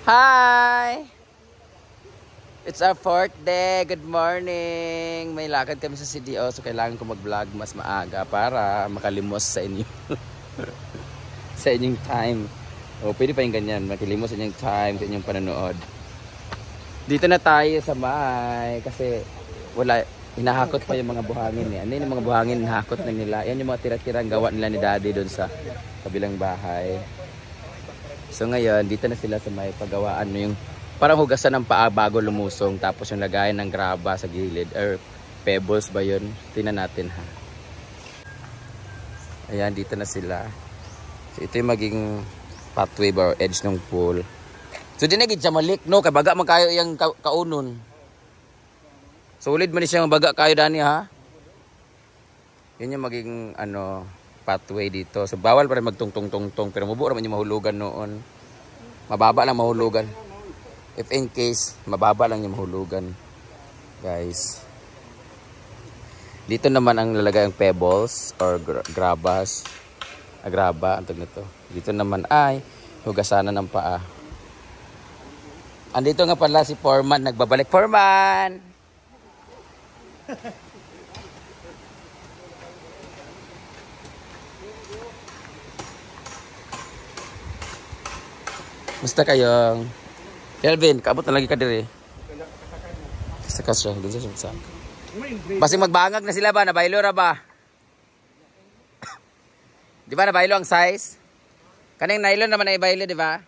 Hi! It's our 4th day. Good morning. May lakad kami sa CDO so kailangan ko mag-vlog mas maaga para makalimos sa inyo. Sa inyong time. O pwede pa yung ganyan. Makilimos sa inyong time, sa inyong panonood. Dito na tayo sa May kasi wala, hinahakot pa yung mga buhangin eh. Ano yung mga buhangin, hinahakot na nila. Yan yung mga tira-tirang gawa nila ni Daddy doon sa kabilang bahay. So ngayon, dito na sila sa may paggawaan yung parang hugasan ng paa bago lumusong. Tapos yung lagayan ng graba sa gilid. Or pebbles ba yun? Tingnan natin ha. Ayan, dito na sila. So ito yung maging pathway or edge ng pool. So di na gid siya malik, no? Kay baga man kayo yung kaunon. Solid man siya baga kayo dani ha. Yan yung maging ano pathway dito. So bawal pa rin magtungtong-tungtong pero mubo naman yung mahulugan noon. Mababa lang mahulugan. If in case mababa lang yung mahulugan. Guys. Dito naman ang lalagay ang pebbles or grabas. Graba ang tawag nito. Dito naman ay hugasanan ng paa. Andito nga pala si Foreman, nagbabalik. Foreman! Musta kayong? Kelvin, kaabot na lagi ka diri. Sakas siya, dun siya sa sak. Basi magbangag na sila ba? Nabaylo ra ba? Di ba nabaylo ang size? Kaning nylon naman ay baylo, di ba?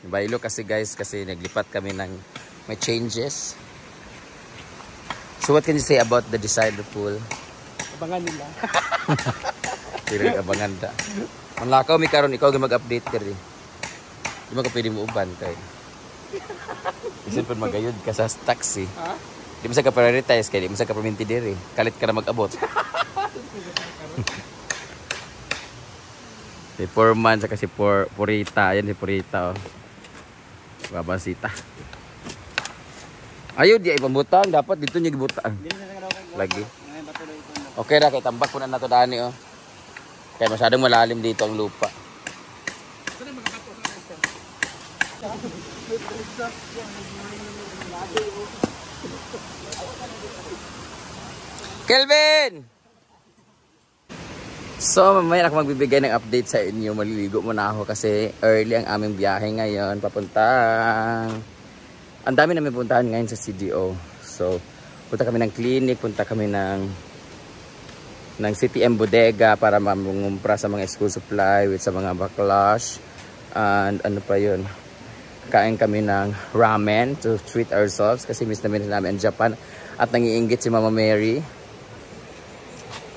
Baylo kasi guys, kasi naglipat kami ng may changes. So what can you say about the design of the pool? Abangan nila. Pero abangan da. Ang lakaw mi karon ikaw mag-update ka rin. Di mo ka pwede mo uban kay. Isin pa magayod ka sa taxi. Ha? Di mo sa ka prioritize kay di mo sa ka perminti diri. Kalit ka na mag-abot. Si Foreman saka si Purita. Ayan si Purita oh. Babasita. Ayaw di ay pambutang. Dapat dito niya gibutang. Lagi. Okay ra kay tambak po na nato dani oh. Kaya masyadong malalim dito ang lupa. Kelvin! So, mamaya ako magbibigay ng update sa inyo. Maliligo muna ako kasi early ang aming biyahe ngayon. Papuntang... Ang dami namin puntahan ngayon sa CDO. So, punta kami ng clinic, punta kami ng CTM Bodega para mamumpra sa mga school supply with sa mga backlash. And ano pa yun? Kain kami ng ramen to treat ourselves kasi miss namin ang Japan. At nangiinggit si Mama Mary.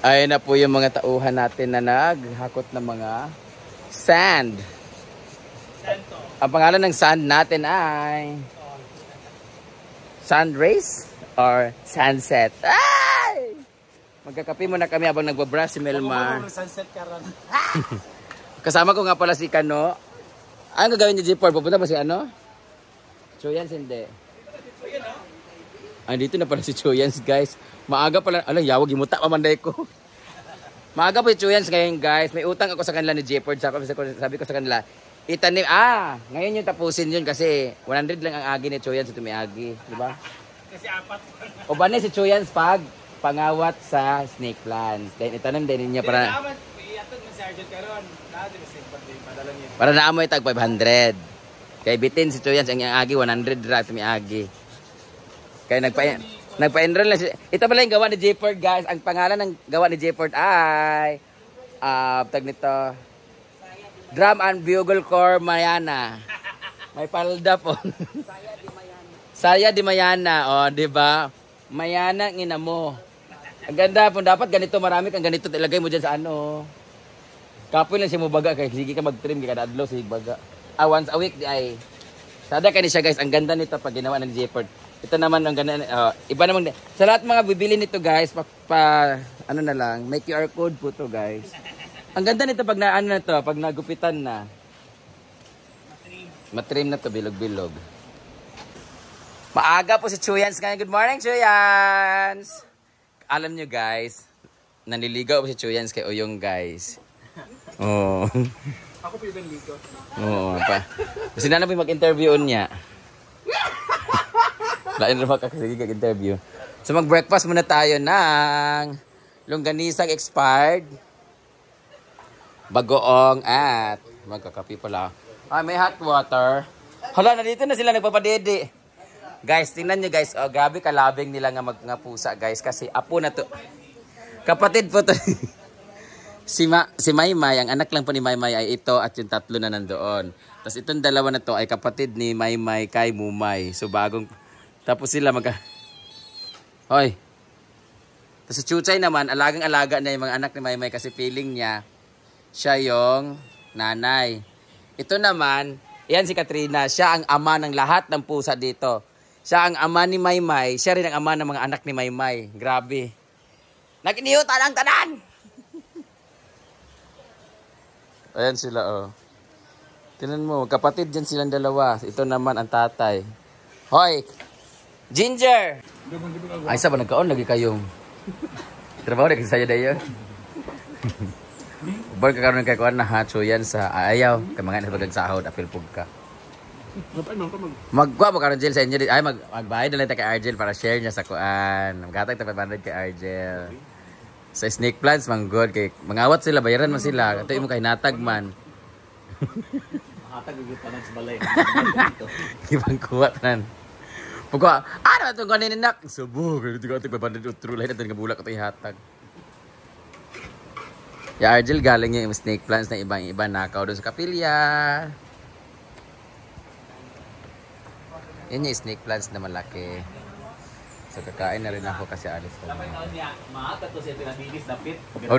Ayun na po yung mga tauhan natin na naghakot ng mga sand. Santo. Ang pangalan ng sand natin ay sand race or sunset. Ay! Magkakape muna kami habang nagbabrush si Melmar. Sunset ka ron. Kasama ko nga pala si Kano. Ano gagawin niya, G4? Pupunta ba si ano? Chuyans, hindi. Ay, dito na pala si Chuyans, guys. Maaga pala. Alam, yawag, imuta pamanday ko. Maaga po si Chuyans ngayon, guys. May utang ako sa kanila ni J4. Sabi ko sa kanila, itanim. Ngayon yung tapusin yun kasi 100 lang ang agi ni Chuyans at may agi. Diba? Kasi apat. O ba si Chuyans pag pangawat sa snake plant. Then itanim din niya para... Para naamoy tag 500. Kaya bitin si Chuyans ang agi 100 ra at may agi. Kaya nagpa-enroll na siya. Ito pala yung gawa ni J4 guys. Ang pangalan ng gawa ni J4 ay tag nito Drum and Bugle Corps Mayana. May palda po. Saya di Mayana. O, di ba? Mayana ngina mo. Ang ganda po. Dapat ganito marami kang ganito. Ilagay mo dyan sa ano. Kapoy lang siya mo baga. Kaya sige ka mag-trim. Kaya kadadlo sige baga. Once a week di ay. Sada ka ni siya guys. Ang ganda nito pag ginawa ng J4. Ito naman ang ganda. Iba naman. Sa lahat mga bibili nito guys. Ano na lang. May QR code po to guys. Ang ganda nito pag na, ano na to. Pag nagupitan na. Matrim na to. Bilog-bilog. Maaga po si Chuyans ngayon. Good morning, Chuyans! Alam nyo guys, nanliligaw po si Chuyans kay Oyong guys. Oh. Ako pa yung ligo. Oo, pa. Kasi na namin mag-interview niya. Lain rin makakasige kag-interview. So mag-breakfast muna tayo ng longganisang expired, bagoong at magkakape pala. May hot water. Hala, nandito na sila nagpapadede. Guys, tingnan nyo guys. Oh, grabe kalabing nila nga pusa guys. Kasi apo na to. Kapatid po to. Si Maymay, ang anak lang po ni Maymay ay ito at yung tatlo na nandoon. Tapos itong dalawa na to ay kapatid ni Maymay kay Mumay. So bagong, tapos sila Hoy. Tapos si Chuchay naman, alagang-alaga na yung mga anak ni Maymay kasi feeling niya, siya yung nanay. Ito naman, yan si Katrina, siya ang ama ng lahat ng pusa dito. Siya ang ama ni Maymay, siya rin ang ama ng mga anak ni Maymay. Grabe. Nakiniyutan ang tanan! Ayan sila, oh. Tingnan mo, kapatid dyan silang dalawa. Ito naman ang tatay. Hoy! Ginger! Ay, sa ba nagkaon lagi kayong? Trabaho na kasi sa'yo dayo. Ubar ka karoon kay kuwan na hacho yan sa ayaw. Kamanga na pagagsahod, apilpog ka. Magkuha mo karoon Jill sa inyo. Ay, magbayad na lang tayo kay Argel para share niya sa kuwan. Magkatag tayo 500 kay Argel. Sa snake plants, mang good. Kay, mangawat sila, bayaran mo sila. Ito yung kay natag man. Makatag yung tanan sa balay. Ibang kuha tanan. Pagka, ano itong kanin nak? Subo, ganito ka ito, babandad utro. Lahat natin kabulak ito ihatag. Ya Argel, galing yung snake plants na ibang-iba nakaw doon sa kapilya. Yan yung snake plants na malaki. So kakain na rin ako kasi alis ko. Maata to siya pinabilis na pit. Oh,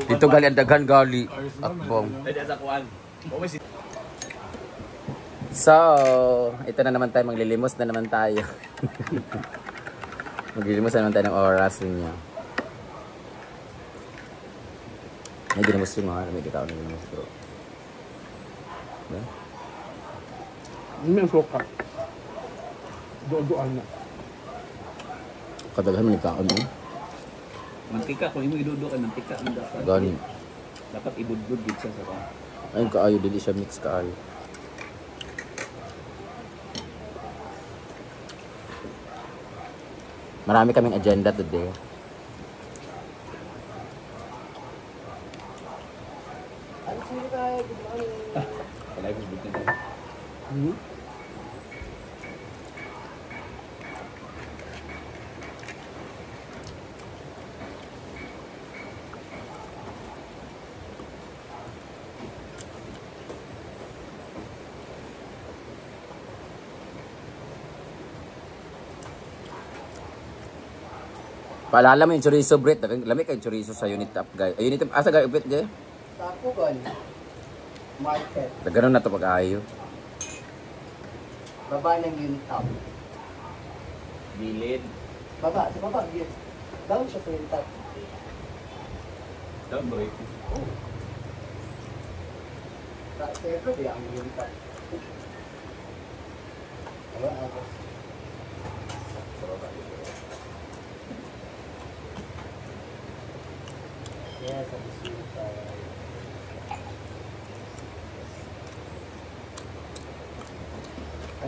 dito gali ang daghan gali. Akbong. So, ito na naman tayo, maglilimos na naman tayo. Maglilimos na naman tayo ng oras niya. May ginimos yung mga, may dikaw na ginimos bro. Hindi may suka. Doon na. Kadaghan mo ni kaon mo. Mantika, kung mo idudo ka, mantika mo dapat. Gani. Dapat ibudbud dito siya sa ka. Ayun kaayo, dili siya mix kaayo. Marami kaming agenda today. Palay ko dito na. Paalala mo yung chorizo, Brett. Lamig kayong chorizo sa unit up, guys. Unit up, asa guys, Brett, guys? Sa Pugon. Market. Ganun na ito pag-ayo. Baba ng unit top. Bilid. Baba, sa baba. Down siya sa unit top. Down boy. Siyempre, di ang unit top. Ano, ako. Sa baba. Yes, sa unit top.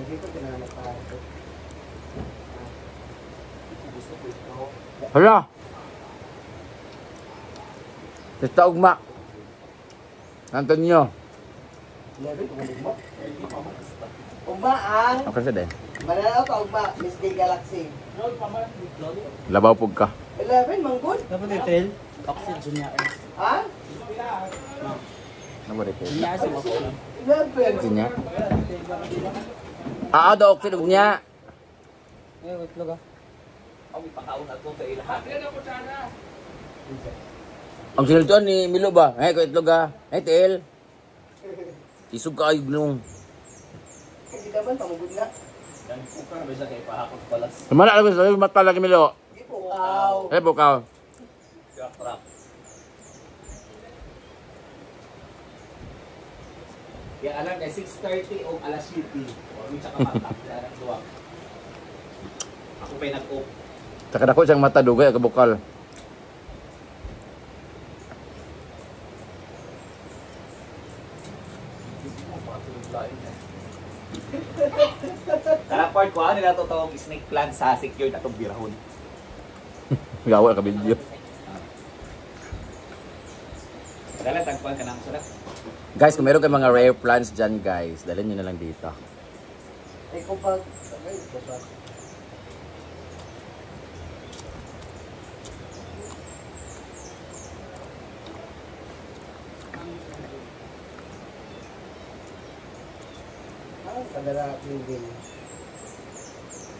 Dito tinanong pa ako. Gusto ko ito. Hala! Testa ugma. Antonio. Ugma ang Ako sa din. mananaw ka ugma, Miss Day Galaxy. Labaw pug ka. 11, manggod. Dapat itil. Oxygen niya. Ha? Nabari ko. Niya sa oxygen. 11. Sinya. Do oxygen niya. Wait, loga. Ako ipakaon ato sa ilahat. Ang sinultuan ni Milo ba? Ko itlog ah. Til. Isog ka ayog nung. Kasi naman, pamugod na. Dan kuka na ba siya kay pahakot balas. Kumana lang sa mata lagi Milo. Hindi po. Wow. Bukaw. Krap. Kaya alam kay 6:30 o alas 7. O mi tsaka mata anak duwa. Ako pa'y nag-op. Saka dako siyang mata dugay ka bukal. Karang part ko, nila to tawag snake plant sa secured atong birahon. Gawa ka video. Dala, tagpuan ka ng sulat. Guys, kung meron kayong mga rare plants dyan guys, dalhin nyo na lang dito. Ay, kung pag... Ay, kapag... Ah, kadara, Kelvin.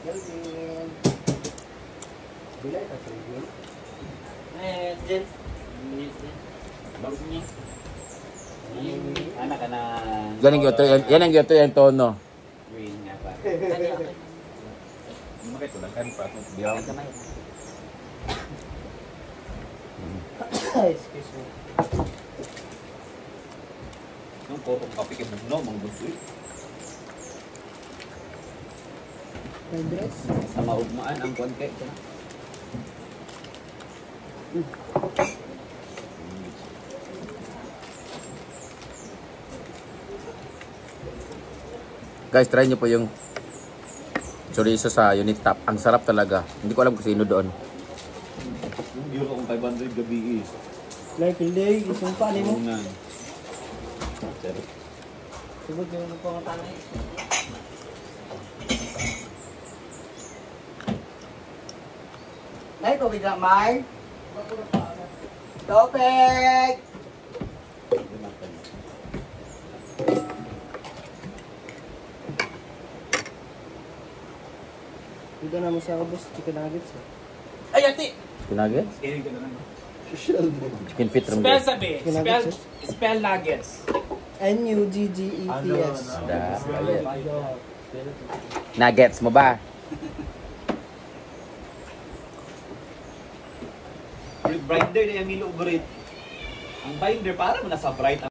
Kelvin. Bilay ka, Kelvin. Jen. Bagus niya. Anak ka na... Yan ang gyoto yung tono. Green nga pa. Makita lang kan pa itong birahon. Excuse me. Nung kotong kape kay Bugno, mga gusto eh. My dress? Sa maugmaan ang konti. Guys, try nyo po yung chorizo sa unit top. Ang sarap talaga. Hindi ko alam kung sino doon. Yung euro kong 500 gabi eh. Like, hindi. Isang pa, mo. Unan. Subod yung ano pa nga tanay. Nay, tubig lang, May. Topeg! Dito naman sa ubos, chicken nuggets. Ay, ate! Nuggets? Inig ka na lang. Chicken feet from Spell there. sabi. Spell, spell nuggets. N-U-G-G-E-T-S. Nuggets mo ba? Brinder na yung Milo Uberit. Ang binder para mo nasa bright